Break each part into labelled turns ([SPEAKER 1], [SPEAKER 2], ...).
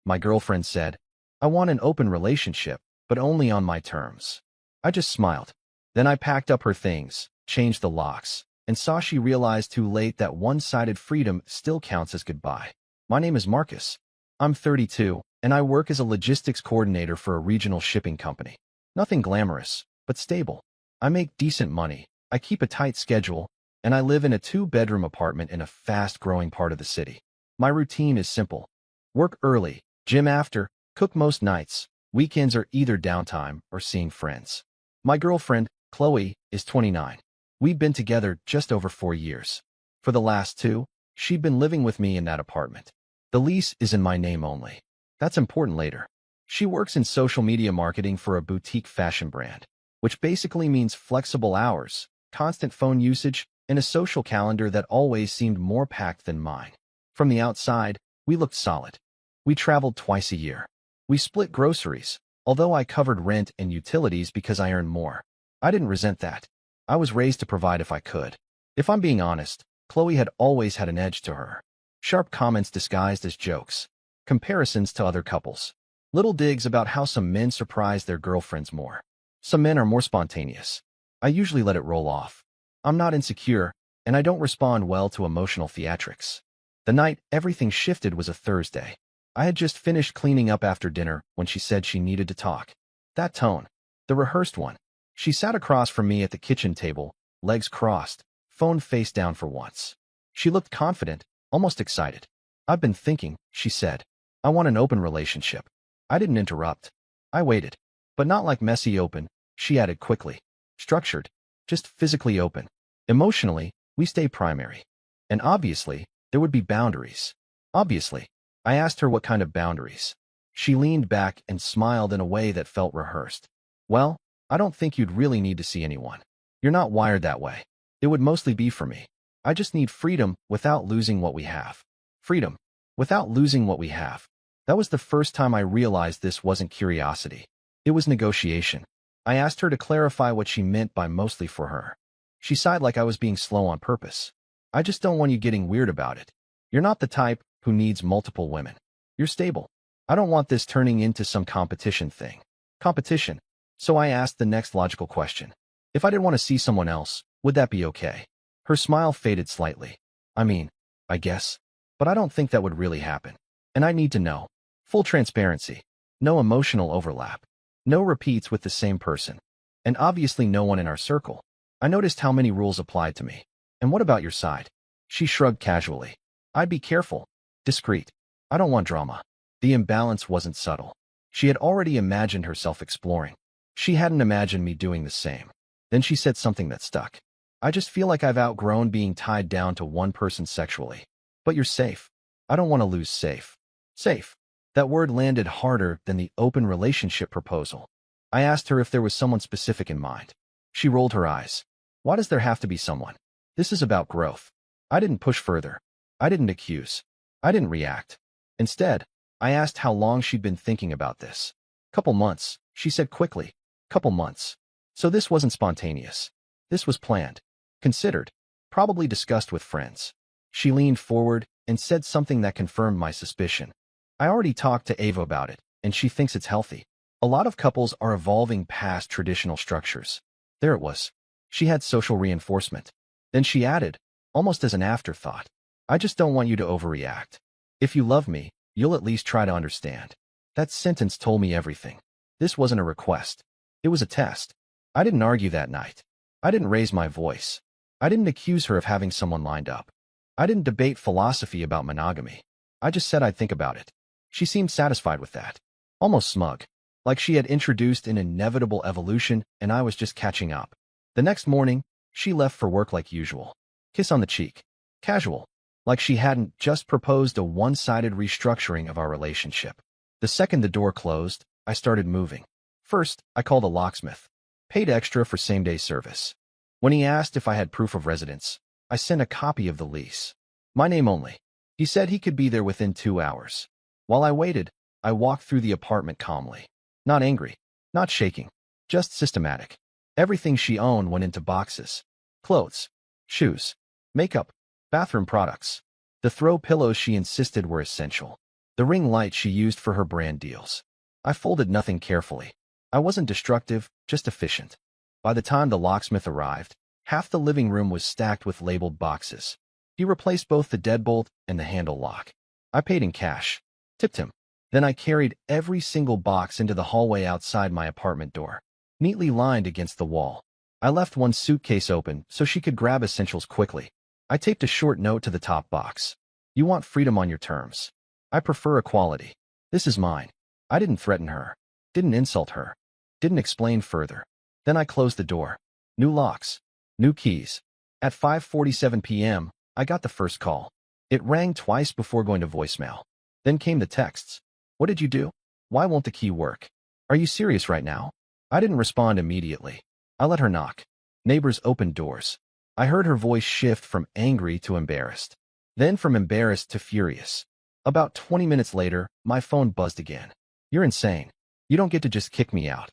[SPEAKER 1] my girlfriend said. I want an open relationship, but only on my terms. I just smiled. Then I packed up her things, changed the locks, and saw she realized too late that one-sided freedom still counts as goodbye. My name is Marcus. I'm 32, and I work as a logistics coordinator for a regional shipping company. Nothing glamorous, but stable. I make decent money, I keep a tight schedule, and I live in a 2-bedroom apartment in a fast-growing part of the city. My routine is simple. Work early, gym after, cook most nights. Weekends are either downtime or seeing friends. My girlfriend, Qley, is 29. We've been together just over 4 years. For the last 2, she'd been living with me in that apartment. The lease is in my name only. That's important later. She works in social media marketing for a boutique fashion brand, which basically means flexible hours, constant phone usage, and a social calendar that always seemed more packed than mine. From the outside, we looked solid. We traveled twice a year. We split groceries, although I covered rent and utilities because I earned more. I didn't resent that. I was raised to provide if I could. If I'm being honest, Qley had always had an edge to her. Sharp comments disguised as jokes. Comparisons to other couples. Little digs about how some men surprise their girlfriends more. Some men are more spontaneous. I usually let it roll off. I'm not insecure, and I don't respond well to emotional theatrics. The night everything shifted was a Thursday. I had just finished cleaning up after dinner when she said she needed to talk. That tone. The rehearsed one. She sat across from me at the kitchen table, legs crossed, phone face down for once. She looked confident, almost excited. I've been thinking, she said. I want an open relationship. I didn't interrupt. I waited. But not like messy open, she added quickly. Structured. Just physically open. Emotionally, we stay primary. And obviously, there would be boundaries. Obviously. I asked her what kind of boundaries. She leaned back and smiled in a way that felt rehearsed. Well, I don't think you'd really need to see anyone. You're not wired that way. It would mostly be for me. I just need freedom without losing what we have. Freedom. Without losing what we have. That was the first time I realized this wasn't curiosity. It was negotiation. I asked her to clarify what she meant by mostly for her. She sighed like I was being slow on purpose. I just don't want you getting weird about it. You're not the type who needs multiple women. You're stable. I don't want this turning into some competition thing. Competition. So I asked the next logical question. If I didn't want to see someone else, would that be okay? Her smile faded slightly. I mean, I guess. But I don't think that would really happen. And I need to know. Full transparency. No emotional overlap. No repeats with the same person. And obviously no one in our circle. I noticed how many rules applied to me. And what about your side? She shrugged casually. I'd be careful. Discreet. I don't want drama. The imbalance wasn't subtle. She had already imagined herself exploring. She hadn't imagined me doing the same. Then she said something that stuck. I just feel like I've outgrown being tied down to one person sexually. But you're safe. I don't want to lose safe. Safe. That word landed harder than the open relationship proposal. I asked her if there was someone specific in mind. She rolled her eyes. Why does there have to be someone? This is about growth. I didn't push further. I didn't accuse. I didn't react. Instead, I asked how long she'd been thinking about this. Couple months, she said quickly. Couple months. So this wasn't spontaneous. This was planned. Considered. Probably discussed with friends. She leaned forward and said something that confirmed my suspicion. I already talked to Ava about it, and she thinks it's healthy. A lot of couples are evolving past traditional structures. There it was. She had social reinforcement. Then she added, almost as an afterthought, I just don't want you to overreact. If you love me, you'll at least try to understand. That sentence told me everything. This wasn't a request. It was a test. I didn't argue that night. I didn't raise my voice. I didn't accuse her of having someone lined up. I didn't debate philosophy about monogamy. I just said I'd think about it. She seemed satisfied with that. Almost smug. Like she had introduced an inevitable evolution and I was just catching up. The next morning, she left for work like usual. Kiss on the cheek. Casual. Like she hadn't just proposed a one-sided restructuring of our relationship. The second the door closed, I started moving. First, I called a locksmith. Paid extra for same-day service. When he asked if I had proof of residence, I sent a copy of the lease. My name only. He said he could be there within 2 hours. While I waited, I walked through the apartment calmly. Not angry. Not shaking. Just systematic. Everything she owned went into boxes. Clothes. Shoes. Makeup. Bathroom products. The throw pillows she insisted were essential. The ring light she used for her brand deals. I folded nothing carefully. I wasn't destructive, just efficient. By the time the locksmith arrived, half the living room was stacked with labeled boxes. He replaced both the deadbolt and the handle lock. I paid in cash, tipped him. Then I carried every single box into the hallway outside my apartment door, neatly lined against the wall. I left one suitcase open so she could grab essentials quickly. I taped a short note to the top box. You want freedom on your terms. I prefer equality. This is mine. I didn't threaten her. Didn't insult her. Didn't explain further. Then I closed the door. New locks. New keys. At 5:47 p.m., I got the first call. It rang twice before going to voicemail. Then came the texts. What did you do? Why won't the key work? Are you serious right now? I didn't respond immediately. I let her knock. Neighbors opened doors. I heard her voice shift from angry to embarrassed. Then from embarrassed to furious. About 20 minutes later, my phone buzzed again. You're insane. You don't get to just kick me out.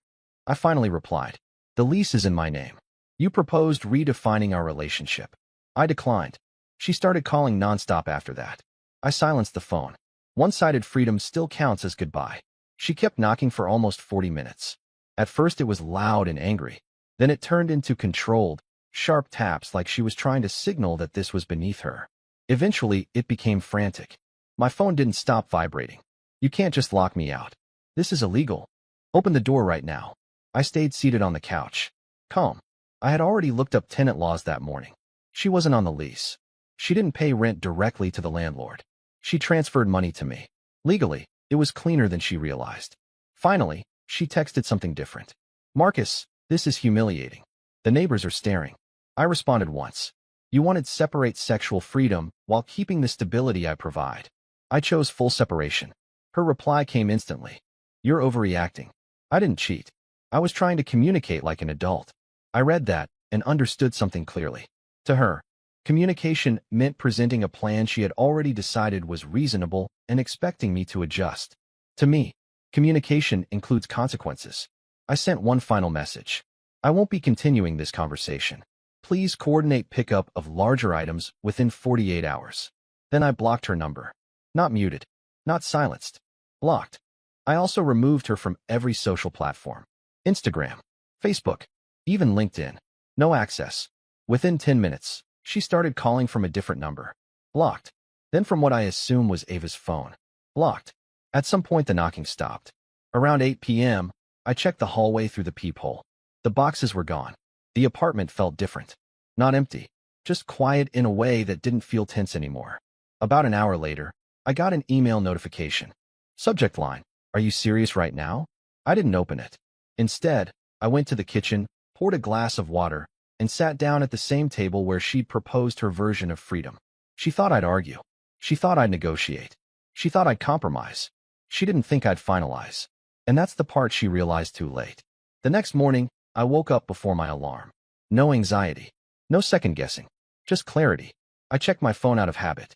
[SPEAKER 1] I finally replied. The lease is in my name. You proposed redefining our relationship. I declined. She started calling nonstop after that. I silenced the phone. One-sided freedom still counts as goodbye. She kept knocking for almost 40 minutes. At first it was loud and angry. Then it turned into controlled, sharp taps like she was trying to signal that this was beneath her. Eventually, it became frantic. My phone didn't stop vibrating. You can't just lock me out. This is illegal. Open the door right now. I stayed seated on the couch. Calm. I had already looked up tenant laws that morning. She wasn't on the lease. She didn't pay rent directly to the landlord. She transferred money to me. Legally, it was cleaner than she realized. Finally, she texted something different. Marcus, this is humiliating. The neighbors are staring. I responded once. You wanted separate sexual freedom while keeping the stability I provide. I chose full separation. Her reply came instantly. You're overreacting. I didn't cheat. I was trying to communicate like an adult. I read that and understood something clearly. To her, communication meant presenting a plan she had already decided was reasonable and expecting me to adjust. To me, communication includes consequences. I sent one final message. I won't be continuing this conversation. Please coordinate pickup of larger items within 48 hours. Then I blocked her number. Not muted. Not silenced. Blocked. I also removed her from every social platform. Instagram, Facebook, even LinkedIn. No access. Within 10 minutes, she started calling from a different number. Blocked. Then from what I assume was Ava's phone. Blocked. At some point the knocking stopped. Around 8 p.m., I checked the hallway through the peephole. The boxes were gone. The apartment felt different. Not empty. Just quiet in a way that didn't feel tense anymore. About an hour later, I got an email notification. Subject line, are you serious right now? I didn't open it. Instead, I went to the kitchen, poured a glass of water, and sat down at the same table where she'd proposed her version of freedom. She thought I'd argue. She thought I'd negotiate. She thought I'd compromise. She didn't think I'd finalize. And that's the part she realized too late. The next morning, I woke up before my alarm. No anxiety. No second-guessing. Just clarity. I checked my phone out of habit.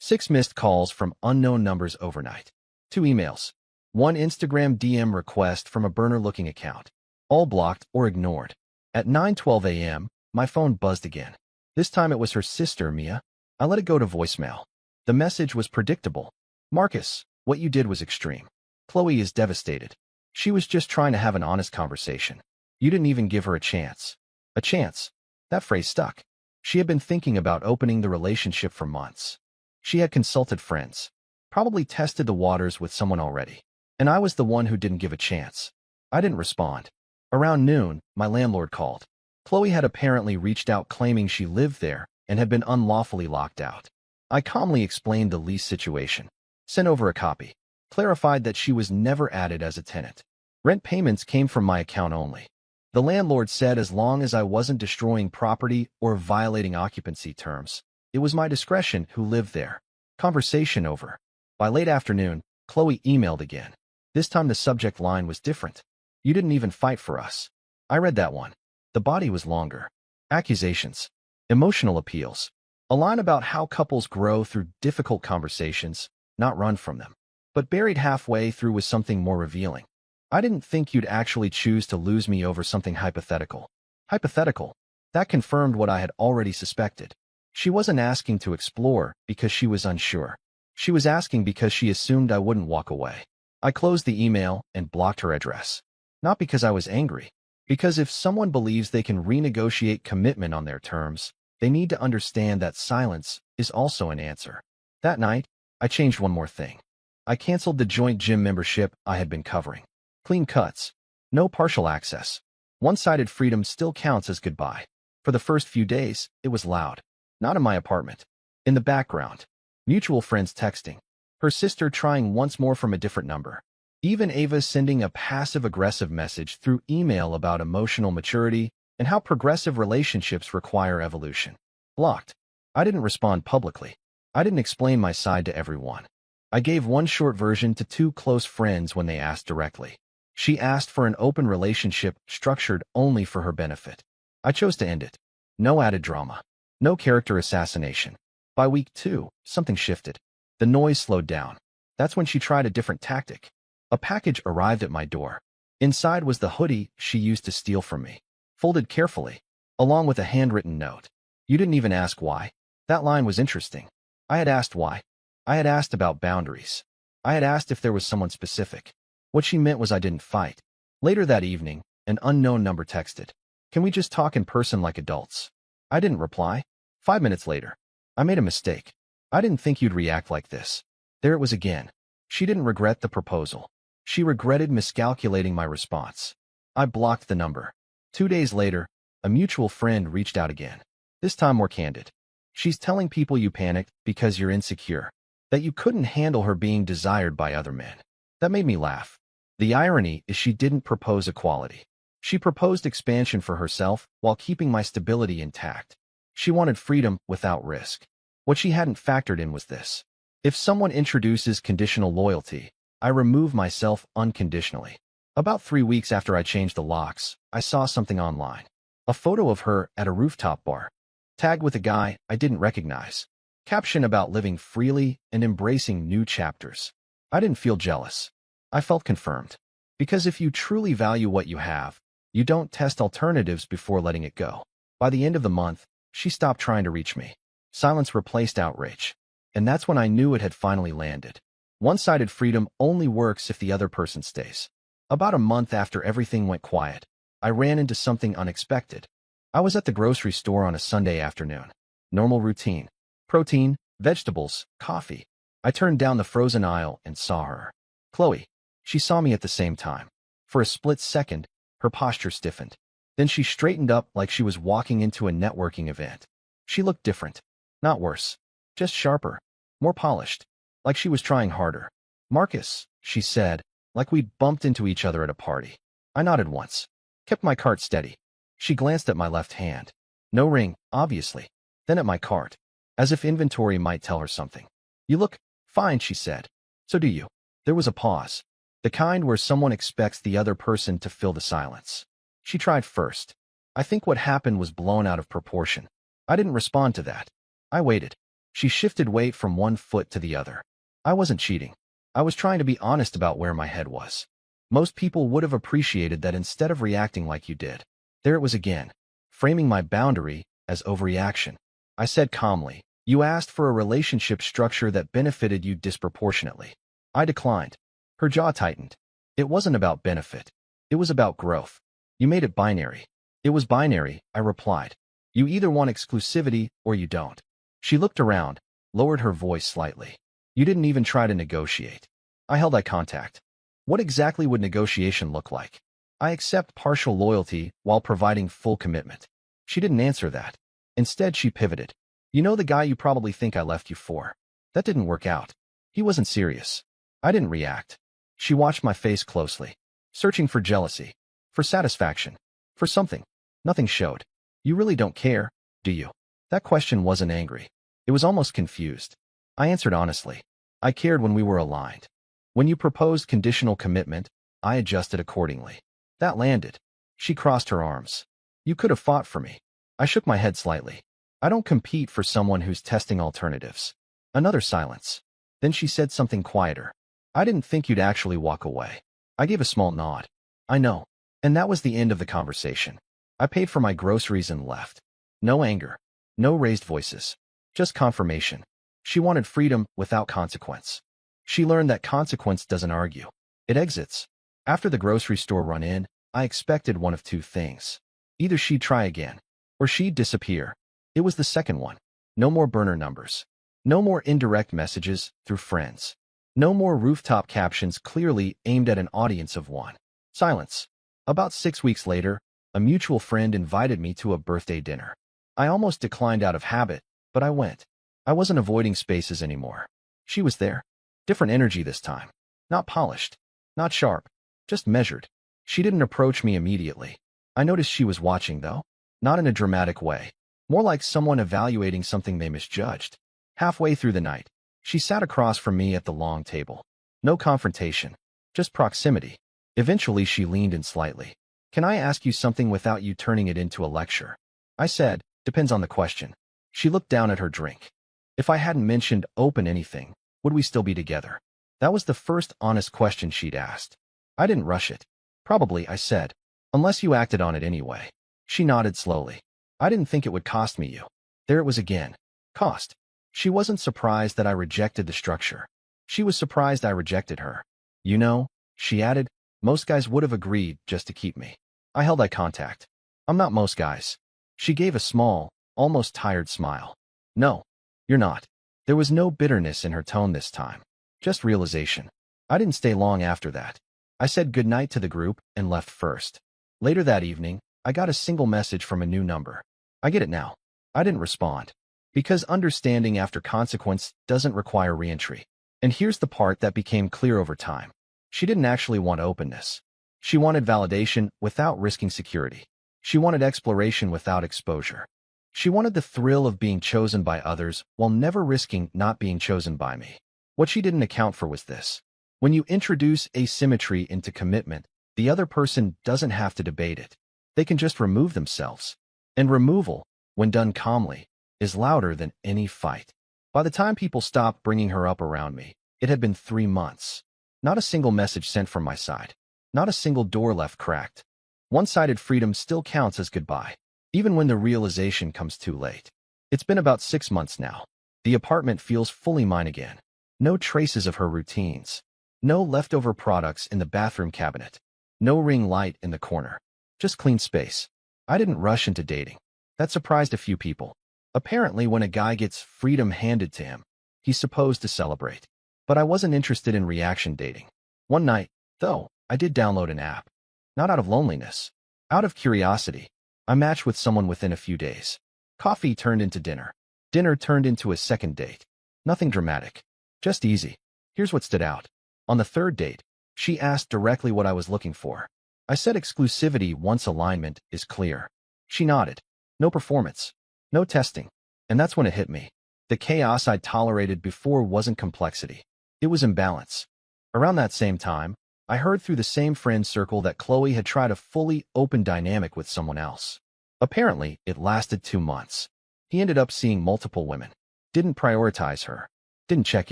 [SPEAKER 1] 6 missed calls from unknown numbers overnight. 2 emails. 1 Instagram DM request from a burner-looking account. All blocked or ignored. At 9:12 a.m., my phone buzzed again. This time it was her sister, Mia. I let it go to voicemail. The message was predictable. Marcus, what you did was extreme. Qley is devastated. She was just trying to have an honest conversation. You didn't even give her a chance. A chance. That phrase stuck. She had been thinking about opening the relationship for months. She had consulted friends. Probably tested the waters with someone already. And I was the one who didn't give a chance. I didn't respond. Around noon, my landlord called. Qley had apparently reached out claiming she lived there and had been unlawfully locked out. I calmly explained the lease situation. Sent over a copy. Clarified that she was never added as a tenant. Rent payments came from my account only. The landlord said as long as I wasn't destroying property or violating occupancy terms, it was my discretion who lived there. Conversation over. By late afternoon, Qley emailed again. This time the subject line was different. You didn't even fight for us. I read that one. The body was longer. Accusations. Emotional appeals. A line about how couples grow through difficult conversations, not run from them. But buried halfway through was something more revealing. I didn't think you'd actually choose to lose me over something hypothetical. Hypothetical. That confirmed what I had already suspected. She wasn't asking to explore because she was unsure. She was asking because she assumed I wouldn't walk away. I closed the email and blocked her address. Not because I was angry, because if someone believes they can renegotiate commitment on their terms, they need to understand that silence is also an answer. That night, I changed one more thing. I canceled the joint gym membership I had been covering. Clean cuts. No partial access. One-sided freedom still counts as goodbye. For the first few days, it was loud. Not in my apartment. In the background. Mutual friends texting. Her sister trying once more from a different number. Even Ava sending a passive-aggressive message through email about emotional maturity and how progressive relationships require evolution. Blocked. I didn't respond publicly. I didn't explain my side to everyone. I gave one short version to two close friends when they asked directly. She asked for an open relationship structured only for her benefit. I chose to end it. No added drama. No character assassination. By week 2, something shifted. The noise slowed down. That's when she tried a different tactic. A package arrived at my door. Inside was the hoodie she used to steal from me, folded carefully, along with a handwritten note. You didn't even ask why. That line was interesting. I had asked why. I had asked about boundaries. I had asked if there was someone specific. What she meant was I didn't fight. Later that evening, an unknown number texted. Can we just talk in person like adults? I didn't reply. 5 minutes later. I made a mistake. I didn't think you'd react like this. There it was again. She didn't regret the proposal. She regretted miscalculating my response. I blocked the number. 2 days later, a mutual friend reached out again. This time more candid. She's telling people you panicked because you're insecure, that you couldn't handle her being desired by other men. That made me laugh. The irony is she didn't propose equality. She proposed expansion for herself while keeping my stability intact. She wanted freedom without risk. What she hadn't factored in was this. If someone introduces conditional loyalty, I remove myself unconditionally. About 3 weeks after I changed the locks, I saw something online. A photo of her at a rooftop bar, tagged with a guy I didn't recognize. Caption about living freely and embracing new chapters. I didn't feel jealous. I felt confirmed. Because if you truly value what you have, you don't test alternatives before letting it go. By the end of the month, she stopped trying to reach me. Silence replaced outrage. And that's when I knew it had finally landed. One-sided freedom only works if the other person stays. About a month after everything went quiet, I ran into something unexpected. I was at the grocery store on a Sunday afternoon. Normal routine. Protein, vegetables, coffee. I turned down the frozen aisle and saw her. Qley. She saw me at the same time. For a split second, her posture stiffened. Then she straightened up like she was walking into a networking event. She looked different. Not worse. Just sharper. More polished. Like she was trying harder. Marcus, she said, like we'd bumped into each other at a party. I nodded once. Kept my cart steady. She glanced at my left hand. No ring, obviously. Then at my cart. As if inventory might tell her something. You look fine, she said. So do you. There was a pause. The kind where someone expects the other person to fill the silence. She tried first. I think what happened was blown out of proportion. I didn't respond to that. I waited. She shifted weight from one foot to the other. I wasn't cheating. I was trying to be honest about where my head was. Most people would have appreciated that instead of reacting like you did. There it was again, framing my boundary as overreaction. I said calmly, you asked for a relationship structure that benefited you disproportionately. I declined. Her jaw tightened. It wasn't about benefit. It was about growth. You made it binary. It was binary, I replied. You either want exclusivity or you don't. She looked around, lowered her voice slightly. You didn't even try to negotiate. I held eye contact. What exactly would negotiation look like? I accept partial loyalty while providing full commitment. She didn't answer that. Instead, she pivoted. You know the guy you probably think I left you for? That didn't work out. He wasn't serious. I didn't react. She watched my face closely, searching for jealousy, for satisfaction, for something. Nothing showed. You really don't care, do you? That question wasn't angry. It was almost confused. I answered honestly. I cared when we were aligned. When you proposed conditional commitment, I adjusted accordingly. That landed. She crossed her arms. You could have fought for me. I shook my head slightly. I don't compete for someone who's testing alternatives. Another silence. Then she said something quieter. I didn't think you'd actually walk away. I gave a small nod. I know. And that was the end of the conversation. I paid for my groceries and left. No anger. No raised voices. Just confirmation. She wanted freedom without consequence. She learned that consequence doesn't argue. It exits. After the grocery store run-in, I expected one of two things. Either she'd try again, or she'd disappear. It was the second one. No more burner numbers. No more indirect messages through friends. No more rooftop captions clearly aimed at an audience of one. Silence. About 6 weeks later, a mutual friend invited me to a birthday dinner. I almost declined out of habit, but I went. I wasn't avoiding spaces anymore. She was there. Different energy this time. Not polished. Not sharp. Just measured. She didn't approach me immediately. I noticed she was watching, though. Not in a dramatic way. More like someone evaluating something they misjudged. Halfway through the night, she sat across from me at the long table. No confrontation. Just proximity. Eventually, she leaned in slightly. "Can I ask you something without you turning it into a lecture?" I said, "Depends on the question." She looked down at her drink. If I hadn't mentioned open anything, would we still be together? That was the first honest question she'd asked. I didn't rush it. "Probably," I said, "unless you acted on it anyway." She nodded slowly. "I didn't think it would cost me you." There it was again. Cost. She wasn't surprised that I rejected the structure. She was surprised I rejected her. "You know," she added, "most guys would have agreed just to keep me." I held eye contact. "I'm not most guys." She gave a small, almost tired smile. "No, you're not." There was no bitterness in her tone this time. Just realization. I didn't stay long after that. I said goodnight to the group and left first. Later that evening, I got a single message from a new number. I get it now. I didn't respond. Because understanding after consequence doesn't require reentry. And here's the part that became clear over time. She didn't actually want openness. She wanted validation without risking security. She wanted exploration without exposure. She wanted the thrill of being chosen by others while never risking not being chosen by me. What she didn't account for was this. When you introduce asymmetry into commitment, the other person doesn't have to debate it. They can just remove themselves. And removal, when done calmly, is louder than any fight. By the time people stopped bringing her up around me, it had been 3 months. Not a single message sent from my side. Not a single door left cracked. One-sided freedom still counts as goodbye, even when the realization comes too late. It's been about 6 months now. The apartment feels fully mine again. No traces of her routines. No leftover products in the bathroom cabinet. No ring light in the corner. Just clean space. I didn't rush into dating. That surprised a few people. Apparently, when a guy gets freedom handed to him, he's supposed to celebrate. But I wasn't interested in reaction dating. One night, though, I did download an app. Not out of loneliness. Out of curiosity. I matched with someone within a few days. Coffee turned into dinner. Dinner turned into a second date. Nothing dramatic. Just easy. Here's what stood out. On the third date, she asked directly what I was looking for. I said exclusivity once alignment is clear. She nodded. No performance. No testing. And that's when it hit me. The chaos I'd tolerated before wasn't complexity. It was imbalance. Around that same time, I heard through the same friend circle that Qley had tried a fully open dynamic with someone else. Apparently, it lasted 2 months. He ended up seeing multiple women. Didn't prioritize her. Didn't check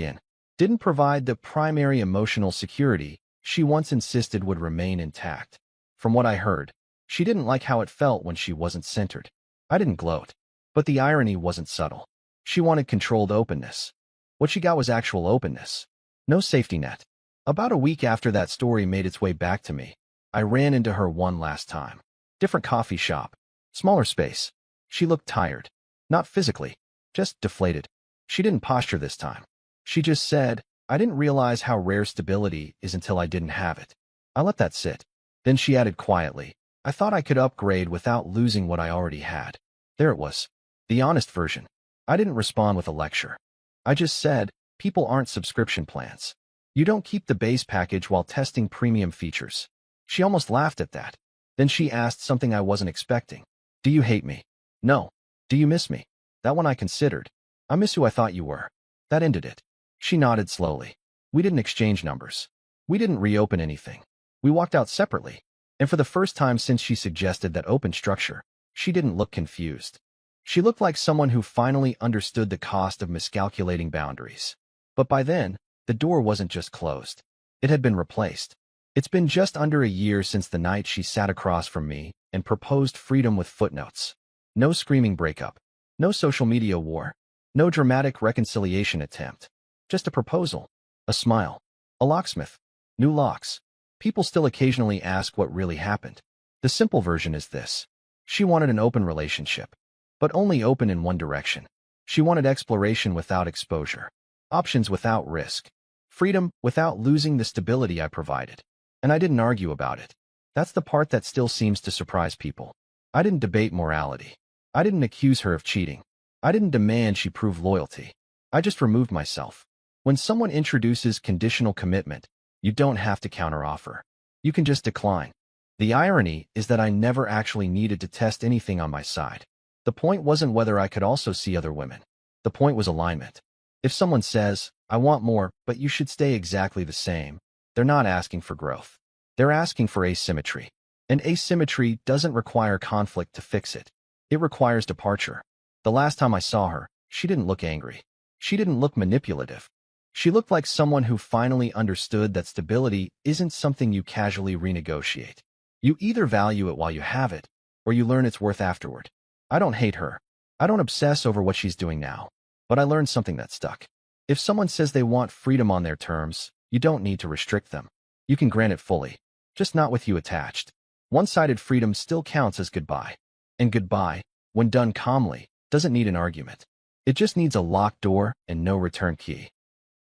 [SPEAKER 1] in. Didn't provide the primary emotional security she once insisted would remain intact. From what I heard, she didn't like how it felt when she wasn't centered. I didn't gloat. But the irony wasn't subtle. She wanted controlled openness. What she got was actual openness. No safety net. About a week after that story made its way back to me, I ran into her one last time. Different coffee shop. Smaller space. She looked tired. Not physically. Just deflated. She didn't posture this time. She just said, "I didn't realize how rare stability is until I didn't have it." I let that sit. Then she added quietly, "I thought I could upgrade without losing what I already had." There it was. The honest version. I didn't respond with a lecture. I just said, people aren't subscription plans. You don't keep the base package while testing premium features. She almost laughed at that. Then she asked something I wasn't expecting. "Do you hate me?" "No." "Do you miss me?" That one I considered. "I miss who I thought you were." That ended it. She nodded slowly. We didn't exchange numbers. We didn't reopen anything. We walked out separately. And for the first time since she suggested that open structure, she didn't look confused. She looked like someone who finally understood the cost of miscalculating boundaries. But by then, the door wasn't just closed. It had been replaced. It's been just under a year since the night she sat across from me and proposed freedom with footnotes. No screaming breakup. No social media war. No dramatic reconciliation attempt. Just a proposal. A smile. A locksmith. New locks. People still occasionally ask what really happened. The simple version is this. She wanted an open relationship, but only open in one direction. She wanted exploration without exposure. Options without risk. Freedom without losing the stability I provided. And I didn't argue about it. That's the part that still seems to surprise people. I didn't debate morality. I didn't accuse her of cheating. I didn't demand she prove loyalty. I just removed myself. When someone introduces conditional commitment, you don't have to counteroffer. You can just decline. The irony is that I never actually needed to test anything on my side. The point wasn't whether I could also see other women. The point was alignment. If someone says, I want more, but you should stay exactly the same, they're not asking for growth. They're asking for asymmetry. And asymmetry doesn't require conflict to fix it. It requires departure. The last time I saw her, she didn't look angry. She didn't look manipulative. She looked like someone who finally understood that stability isn't something you casually renegotiate. You either value it while you have it, or you learn its worth afterward. I don't hate her. I don't obsess over what she's doing now. But I learned something that stuck. If someone says they want freedom on their terms, you don't need to restrict them. You can grant it fully, just not with you attached. One-sided freedom still counts as goodbye. And goodbye, when done calmly, doesn't need an argument. It just needs a locked door and no return key.